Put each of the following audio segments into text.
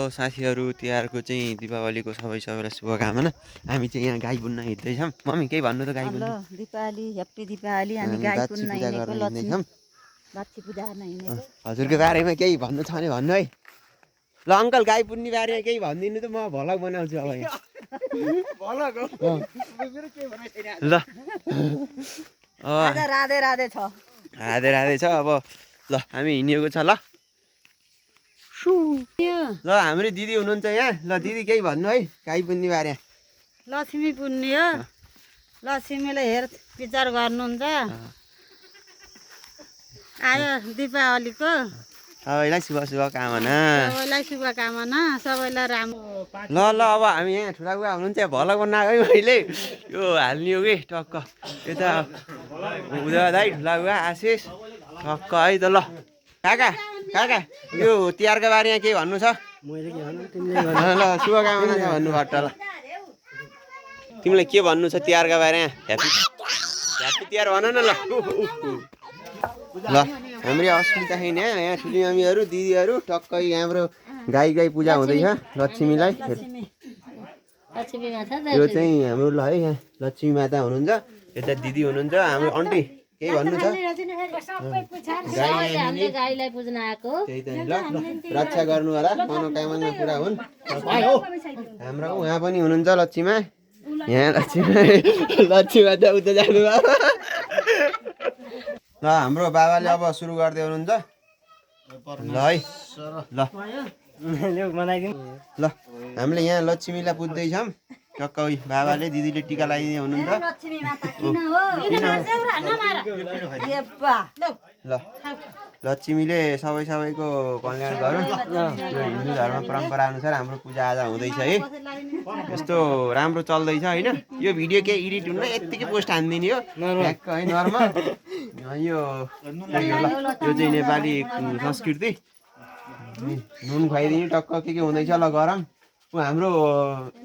साथीहरू तिहारको चाहिँ दीपावलीको सबैलाई शुभकामना। हामी चाहिँ यहाँ गाई बुन्न हिँड्दैछौँ। मम्मी केही भन्नु त गाई बुन्न? दीपावली ह्याप्पी दीपावली। हामी गाई बुन्न हिँडेको हिँड्दैछौँ। लक्ष्मी पूजा गर्न हिँडेको। हजुरको बारेमा केही भन्नु छ भने भन्नु है। ल अङ्कल गाई पुन्ने बारेमा केही भनिदिनु त, म भ्लग बनाउँछु अब यहाँ। ल राधे राधे छ। राधे राधे छ। अब ल हामी हिँडेको छ। ल ल हाम्रो दिदी हुनुहुन्छ यहाँ। ल दिदी केही भन्नु है गाई पुन्ने बारे। लक्ष्मी पुन्ने हो। लक्ष्मीले हेर विचार गर्नुहुन्छ। आयो दीपावलीको सबैलाई शुभकामना। सबैलाई शुभकामना। सबैलाई राम्रो। ल ल अब हामी यहाँ ठुला बुवा हुनुहुन्छ भ्लग बनाएको है मैले। यो हाल्ने हो कि टक्क यता उदय दाइ ठुला बुवा आशिष टक्क है त। ल काका काका यो तिहारको बारेमा केही भन्नु छ? ल शुभकामना छ भन्नु भट्ट। ल तिमीलाई के भन्नु छ तिहारको बारेमा? ह्याप्पी तिहार भन न। ल ल हाम्रो अस्मिता छैन यहाँ ठुली मम्मीहरू दिदीहरू टक्कै हाम्रो गाई पूजा हुँदैछ लक्ष्मीलाई। यो चाहिँ हाम्रो ल है यहाँ लक्ष्मी माता हुनुहुन्छ। यता दिदी हुनुहुन्छ। हाम्रो आन्टी केही भन्नु छ? गाईलाई पुज्न आएको। त्यही त नि। ल रक्षा गर्नु होला मनोकामना पुरा हुन्। हाम्रो उहाँ पनि हुनुहुन्छ लक्ष्मीमा। यहाँ लक्ष्मी माता उता जानुभयो। ल हाम्रो बाबाले अब सुरु गर्दै हुनुहुन्छ। ल है ल ल हामीले यहाँ लक्ष्मीलाई पुज्दैछौँ। टक्क बाबाले दिदीले टिका लगाइदिने हुनुहुन्छ। ल लक्ष्मीले सबैको कल्याण गरौँ। यो हिन्दू धर्म परम्परा अनुसार हाम्रो पूजाआजा हुँदैछ है। यस्तो राम्रो चल्दैछ होइन। यो भिडियो केही एडिट हुन्न, यत्तिकै पोस्ट हानिदिने हो ठ्याक्क है नर्मल। यो चाहिँ नेपाली संस्कृति। नुन खुवाइदिने टक्क के हुँदैछ ल गरम। हाम्रो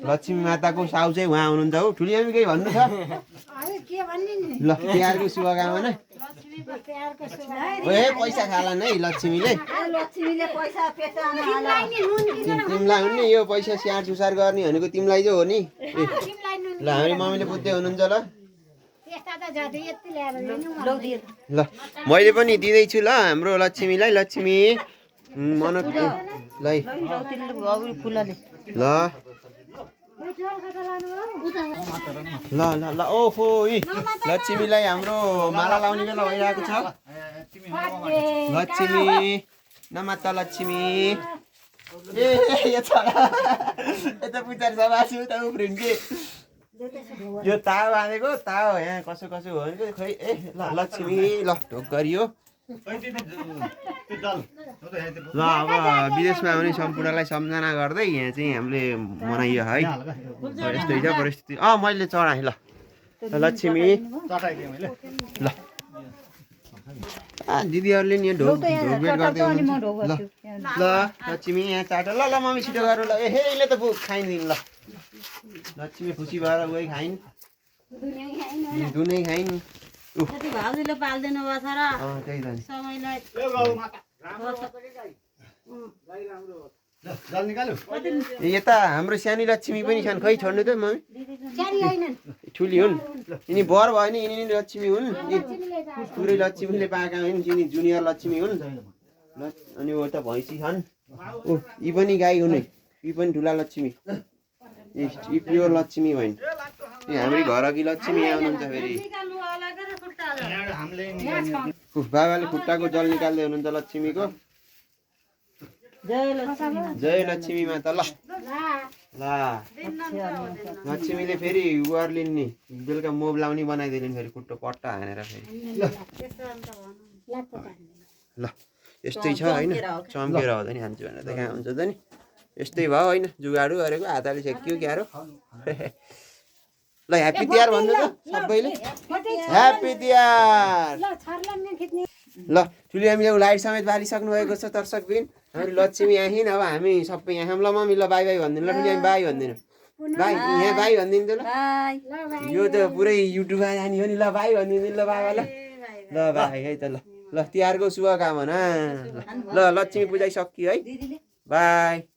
लक्ष्मी माताको साउ चाहिँ उहाँ हुनुहुन्छ हो। ठुली आमी केही भन्नु छ? ल तिहारको शुभकामना। ए पैसा खाला नै लक्ष्मीले। तिमीलाई हुने यो पैसा स्याहार सुसार गर्ने भनेको तिमीलाई चाहिँ हो नि। ल हाम्रो मम्मीले पुज्दै हुनुहुन्छ। ल ल मैले पनि दिँदैछु ल हाम्रो लक्ष्मीलाई। लक्ष्मी मन ल ल ल ल ल ओहो लक्ष्मीलाई हाम्रो माला लाउने बेला भइरहेको छ। लक्ष्मी नमाता लक्ष्मी। ए यता पुचार सभासु त उफ्रिन्छ के यो ताव हानेको ताव यहाँ कसो कसो हो भने खै। ए ल लक्ष्मी ल ढोक गरियो। ल अब विदेशमा आउने सम्पूर्णलाई सम्झना गर्दै यहाँ चाहिँ हामीले मनाइयो है। यस्तै छ परिस्थिति। मैले चढाएँ। ल लक्ष्मी ल दिदीहरूले नि ढोक भेट गर्दै हुनुहुन्छ। ल लक्ष्मी यहाँ चाट। ल ल मम्मी छिटो गर्नु। ल ए यसले त खाइदिनु। ल लक्ष्मी खुसी भएर गइ खाइन्। दुनै खाइन्। भाउजूले पाल्दैन बस र त्यही त नि। सबैलाई यता हाम्रो सानी लक्ष्मी पनि छन्। खै छोड्नु त मम्मी। ठुली हुन् यिनी बर भयो नि। यिनी लक्ष्मी हुन्। पुरै लक्ष्मीले पाएका हुन्। यिनी जुनियर लक्ष्मी हुन्। अनि ऊ त भैँसी छन्। यी पनि गाई हुन्। यी पनि ठुला लक्ष्मी। यी प्योर लक्ष्मी भइन्। हाम्रो घरकी लक्ष्मी यहाँ हुनुहुन्छ फेरि। बाबाले खुट्टाको जल निकाल्दै हुनुहुन्छ लक्ष्मीको। जय लक्ष्मी माता। ल ल लक्ष्मीले फेरि उहाँहरूले नि बेलुका मोब लाउने बनाइदिनु फेरि खुट्टो पट्टा हानेर फेरि। ल यस्तै छ होइन। चम्केर हुँदैन नि हान्छु भनेर त कहाँ हुन्छ त नि। यस्तै भयो होइन। जुगाडु गरेको हातले छेक्यो क्यारो। ल ह्याप्पी तिहार भन्नु त सबैले। ह्याप्पी तिहार। ल ठुली हामीले लाइट समेत बालिसक्नु भएको छ दर्शकबिन। हाम्रो लक्ष्मी यहाँ अब हामी सबै यहाँ। ल मम्मी ल बाई बाई भनिदिनु। ल ठुली हामी बाई भनिदिनु। बाई यहाँ बाई भनिदिनु त। ल यो त पुरै युट्युबमा जाने हो नि। ल बाई भनिदिनु ल बाबा। ल ल बाई है त। ल ल तिहारको शुभकामना। ल लक्ष्मी पूजा सकियो है। बाई।